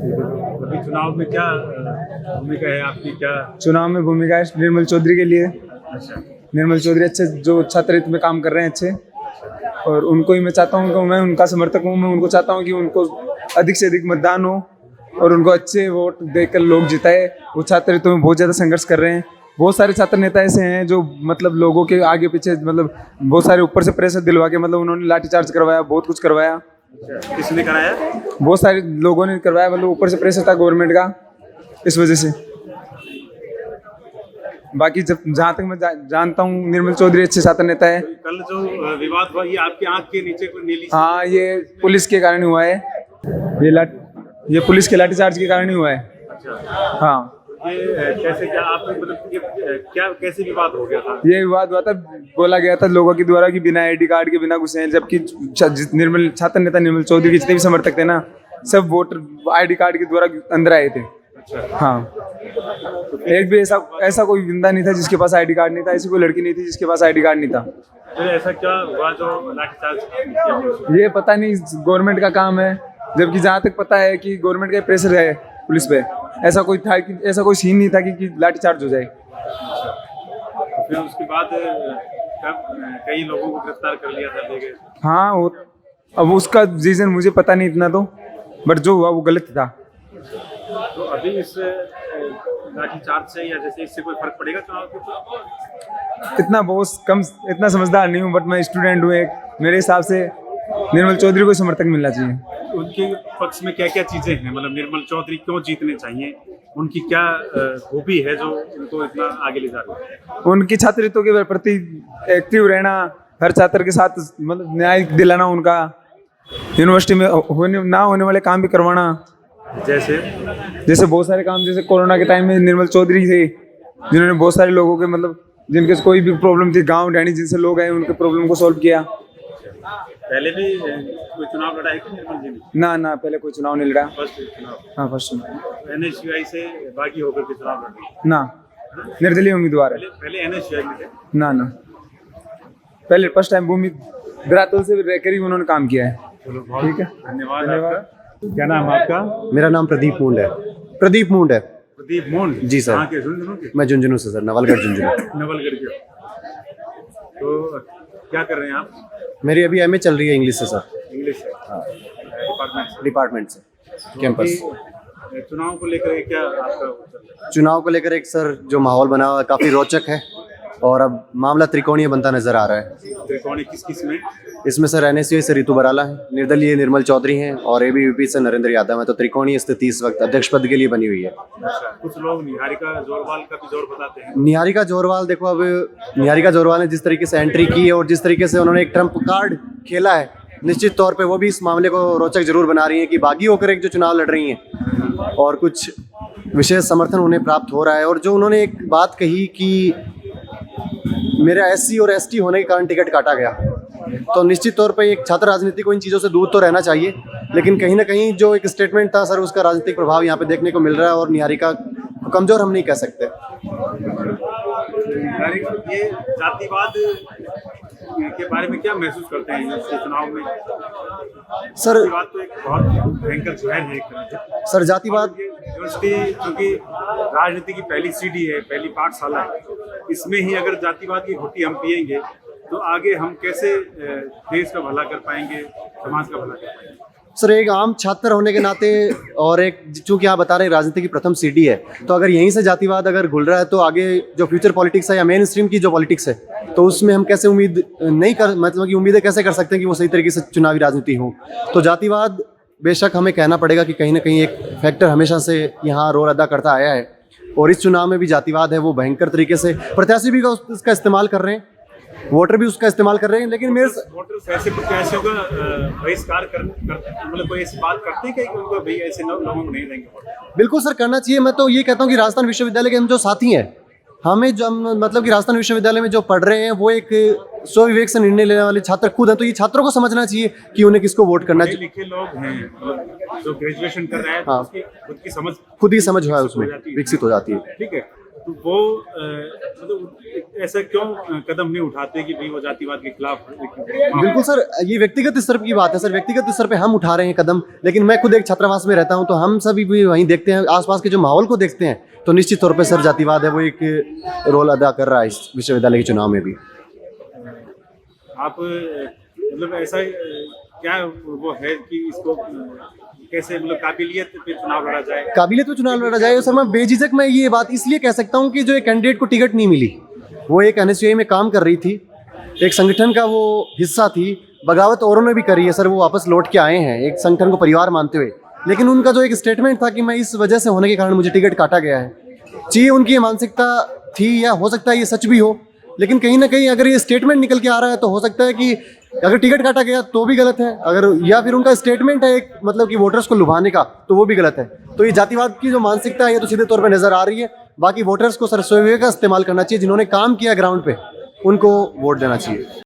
अभी चुनाव में क्या भूमिका है आपकी, क्या? चुनाव में भूमिका है निर्मल चौधरी के लिए। अच्छा। निर्मल चौधरी अच्छे जो छात्र हित में काम कर रहे हैं अच्छे, और उनको ही मैं चाहता हूँ कि मैं उनका समर्थक हूँ। मैं उनको चाहता हूँ कि उनको अधिक से अधिक मतदान हो और उनको अच्छे वोट देकर लोग जिताए। वो छात्र हितों में बहुत ज़्यादा संघर्ष कर रहे हैं। बहुत सारे छात्र नेता ऐसे हैं जो मतलब लोगों के आगे पीछे मतलब बहुत सारे ऊपर से प्रेशर दिलवा के मतलब उन्होंने लाठीचार्ज करवाया, बहुत कुछ करवाया। किसने कराया? बहुत सारे लोगों ने करवाया, मतलब ऊपर से प्रेशर था गवर्नमेंट का, इस वजह से। बाकी जब जहाँ तक मैं जानता हूँ निर्मल चौधरी अच्छे छात्र नेता है। कल जो विवाद हुआ ये आपकी आंख के नीचे कोई नीली? हाँ, ये पुलिस के कारण हुआ है। ये पुलिस के लाठीचार्ज के कारण ही हुआ है। अच्छा। हाँ। ये कैसे, क्या आप मतलब ये क्या कैसे विवाद हो गया था? ये विवाद हुआ था, बोला गया था लोगों के द्वारा कि बिना आईडी कार्ड के बिना घुसे हैं, जबकि निर्मल छात्र नेता निर्मल चौधरी के जितने भी समर्थक थे ना, सब वोटर आईडी कार्ड के द्वारा अंदर आए थे। अच्छा। हाँ, एक भी ऐसा कोई बंदा नहीं था जिसके पास आईडी कार्ड नहीं था, ऐसी कोई लड़की नहीं थी जिसके पास आईडी कार्ड नहीं था। तो ऐसा क्या हुआ जो लाठीचार्ज? ये पता नहीं, गवर्नमेंट का काम है। जबकि जहाँ तक पता है कि गवर्नमेंट का प्रेशर है पुलिस पे, ऐसा कोई सीन नहीं था कि लाठीचार्ज हो जाए। तो फिर उसके बाद कई लोगों को गिरफ्तार कर लिया था, ले गए। हाँ, अब उसका रीजन मुझे पता नहीं इतना तो, बट जो हुआ वो गलत था। तो अभी इस लाठीचार्ज से या जैसे इससे कोई फर्क पड़ेगा चुनाव के ऊपर? इतना बहुत कम, इतना समझदार नहीं हूँ, बट मैं स्टूडेंट हूँ एक। मेरे हिसाब से निर्मल चौधरी को समर्थक मिलना चाहिए। उनके पक्ष में क्या क्या चीजें हैं, मतलब निर्मल चौधरी क्यों जीतने चाहिए? उनकी क्या खूबी है जो उनको इतना आगे ले जा रही है? उनकी छात्र हितों के प्रति एक्टिव रहना, हर छात्र के साथ मतलब न्याय दिलाना, उनका यूनिवर्सिटी में ना होने वाले काम भी करवाना। जैसे बहुत सारे काम, जैसे कोरोना के टाइम में निर्मल चौधरी थे जिन्होंने बहुत सारे लोगों के मतलब जिनके कोई भी प्रॉब्लम थी, गांव डैनी जिनसे लोग आए, उनके प्रॉब्लम को सॉल्व किया। पहले भी कोई चुनाव लड़ा है कि निर्मल जी ने? ना, पहले कोई चुनाव नहीं लड़ा। फर्स्ट चुनाव? हाँ, फर्स्ट चुनाव। NSUI से बागी होकर के चुनाव लड़े? ना, निर्दलीय उम्मीदवार है। पहले NSUI में थे? ना, पहले फर्स्ट टाइम भूमि धरातल से रहकर ही उन्होंने काम किया है। चलो, बहुत ठीक है, धन्यवाद आपका। क्या नाम है आपका? मेरा नाम प्रदीप मूंड है। प्रदीप मूंड? जी सर। कहाँ के? झुंझुनू के? मैं झुंझुनू से सर, नवलगढ़ झुंझुनू। नवलगढ़ के। तो क्या कर रहे हैं आप? मेरी अभी MA चल रही है इंग्लिश से सर। इंग्लिश से? हाँ। डिपार्टमेंट से, कैंपस। चुनाव को लेकर क्या आपका? चुनाव को लेकर एक सर जो माहौल बना हुआ है काफी रोचक है, और अब मामला त्रिकोणीय बनता नजर आ रहा है। त्रिकोणीय किस में? इसमें सर NSUI से रितु बराला है, निर्दलीय निर्मल चौधरी हैं, और ABVP से नरेंद्र यादव है। तो त्रिकोणीय स्थिति इस वक्त अध्यक्ष पद के लिए बनी हुई है। अच्छा। कुछ लोग निहारिका जोरवाल का भी जोर बताते हैं। निहारिका जोरवाल, देखो अब निहारिका जोरवाल ने जिस तरीके से एंट्री की है और जिस तरीके से उन्होंने एक ट्रम्प कार्ड खेला है, निश्चित तौर पे वो भी इस मामले को रोचक जरूर बना रही हैं कि बागी होकर एक जो चुनाव लड़ रही हैं और कुछ विशेष समर्थन उन्हें प्राप्त हो रहा है। और जो उन्होंने एक बात कही कि मेरा SC और ST होने के कारण टिकट काटा गया, तो निश्चित तौर पे एक छात्र राजनीति को इन चीज़ों से दूर तो रहना चाहिए, लेकिन कहीं ना कहीं जो एक स्टेटमेंट था सर, उसका राजनीतिक प्रभाव यहाँ पे देखने को मिल रहा है, और निहारिका कमजोर हम नहीं कह सकते। ये जातिवाद के बारे में क्या महसूस करते हैं इस चुनाव में? सर जातिवाद तो एक बहुत भयंकर जहर है एक तरह से। सर जातिवाद यूनिवर्सिटी क्योंकि राजनीति की पहली सीढ़ी है, पहली पाठशाला है, इसमें ही अगर जातिवाद की घुट्टी हम पिएंगे तो आगे हम कैसे देश का भला कर पाएंगे, समाज का भला कर पाएंगे? सर एक आम छात्र होने के नाते, और एक चूंकि आप बता रहे हैं राजनीति की प्रथम सीढ़ी है, तो अगर यहीं से जातिवाद अगर घुल रहा है तो आगे जो फ्यूचर पॉलिटिक्स है या मेन स्ट्रीम की जो पॉलिटिक्स है, तो उसमें हम कैसे उम्मीद नहीं कर मतलब कि उम्मीदें कैसे कर सकते हैं कि वो सही तरीके से चुनावी राजनीति हो। तो जातिवाद बेशक हमें कहना पड़ेगा कि कहीं ना कहीं एक फैक्टर हमेशा से यहाँ रोल अदा करता आया है, और इस चुनाव में भी जातिवाद है वो भयंकर तरीके से प्रत्याशी भी उसका इस्तेमाल कर रहे हैं, वोटर भी उसका इस्तेमाल कर रहे हैं। लेकिन मेरे वोटर्स ऐसे प्रत्याशियों का बहिष्कार कर मतलब कोई ऐसी बात करते हैं कि उनको भाई ऐसे लोगों को नहीं देंगे? बिल्कुल सर, करना चाहिए। मैं तो ये कहता हूँ कि राजस्थान विश्वविद्यालय के हम जो साथी हैं, हमें जो मतलब कि राजस्थान विश्वविद्यालय में जो पढ़ रहे हैं वो एक स्वविवेक से निर्णय लेने वाले छात्र खुद हैं, तो ये छात्रों को समझना चाहिए कि उन्हें किसको वोट करना चाहिए। लिखे लोग हैं जो ग्रेजुएशन कर रहे हैं, हाँ, खुद की समझ खुद ही समझ है उसमें विकसित हो जाती है। ठीक है, तो वो मतलब ऐसा क्यों कदम नहीं उठाते कि भाई वो जातिवाद के खिलाफ बिल्कुल सर, ये व्यक्तिगत स्तर की बात है सर, व्यक्तिगत स्तर पे हम उठा रहे हैं कदम, लेकिन मैं खुद एक छात्रावास में रहता हूं, तो हम सभी भी वहीं देखते हैं, आसपास के जो माहौल को देखते हैं, तो निश्चित तौर पे सर जातिवाद है वो एक रोल अदा कर रहा है इस विश्वविद्यालय के चुनाव में भी। आप मतलब ऐसा क्या वो है कि इसको कैसे मतलब काबिलियत पे चुनाव लड़ा जाए? काबिलियत पे चुनाव लड़ा जाए सर, मैं बेझिझक मैं ये बात इसलिए कह सकता हूँ कि जो एक कैंडिडेट को टिकट नहीं मिली, वो एक NSUI में काम कर रही थी, एक संगठन का वो हिस्सा थी, बगावत औरों ने भी करी है सर, वो वापस लौट के आए हैं एक संगठन को परिवार मानते हुए, लेकिन उनका जो एक स्टेटमेंट था कि मैं इस वजह से होने के कारण मुझे टिकट काटा गया है, चाहिए उनकी ये मानसिकता थी या हो सकता है ये सच भी हो, लेकिन कहीं ना कहीं अगर ये स्टेटमेंट निकल के आ रहा है तो हो सकता है कि अगर टिकट काटा गया तो भी गलत है, अगर या फिर उनका स्टेटमेंट है एक मतलब कि वोटर्स को लुभाने का, तो वो भी गलत है। तो ये जातिवाद की जो मानसिकता है ये तो सीधे तौर पे नजर आ रही है। बाकी वोटर्स को सर स्वविवेक का इस्तेमाल करना चाहिए, जिन्होंने काम किया ग्राउंड पे उनको वोट देना चाहिए।